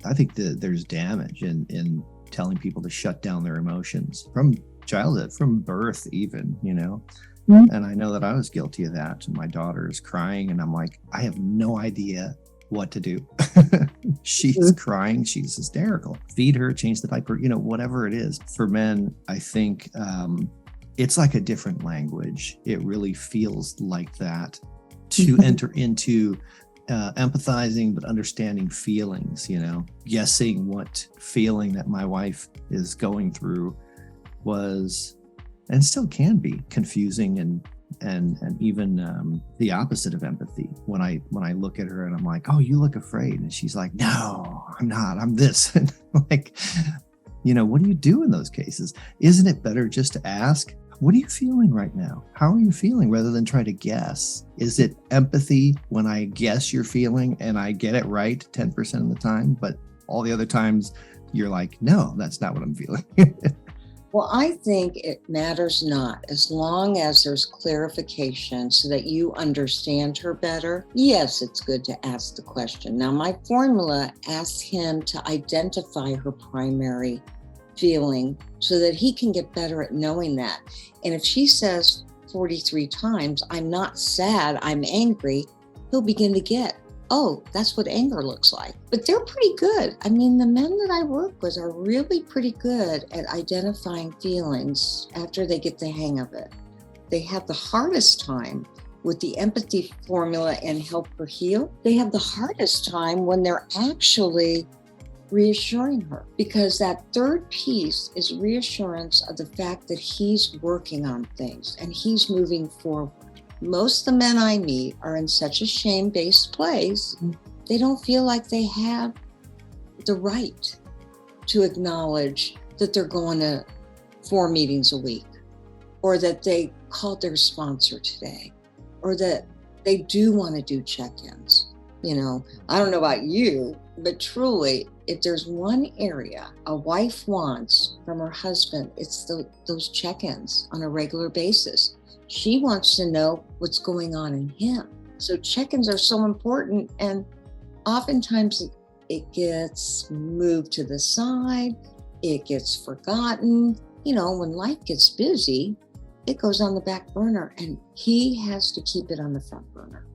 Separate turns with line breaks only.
I think that there's damage in telling people to shut down their emotions from childhood, from birth even,
Mm-hmm.
And I know that I was guilty of that. My daughter is crying and I'm like, I have no idea what to do. She's crying, she's hysterical. Feed her, change the diaper, whatever it is. For men, I think it's like a different language. It really feels like that to enter into empathizing, but understanding feelings, guessing what feeling that my wife is going through was, and still can be, confusing and even the opposite of empathy. When I look at her and I'm like, oh, you look afraid. And she's like, no, I'm not, I'm this. And like, what do you do in those cases? Isn't it better just to ask, what are you feeling right now? How are you feeling, rather than try to guess? Is it empathy when I guess you're feeling and I get it right 10% of the time, but all the other times you're like, no, that's not what I'm feeling?
Well, I think it matters not, as long as there's clarification so that you understand her better. Yes, it's good to ask the question. Now, my formula asks him to identify her primary feeling so that he can get better at knowing that. And if she says 43 times, I'm not sad, I'm angry, he'll begin to get, oh, that's what anger looks like. But they're pretty good. I mean, the men that I work with are really pretty good at identifying feelings after they get the hang of it. They have the hardest time with the empathy formula and help her heal. They have the hardest time when they're actually reassuring her, because that third piece is reassurance of the fact that he's working on things and he's moving forward. Most of the men I meet are in such a shame-based place, they don't feel like they have the right to acknowledge that they're going to 4 meetings a week, or that they called their sponsor today, or that they do want to do check-ins. I don't know about you, but truly, if there's one area a wife wants from her husband, it's those check-ins on a regular basis. She wants to know what's going on in him. So check-ins are so important, and oftentimes it gets moved to the side, it gets forgotten. When life gets busy, it goes on the back burner, and he has to keep it on the front burner.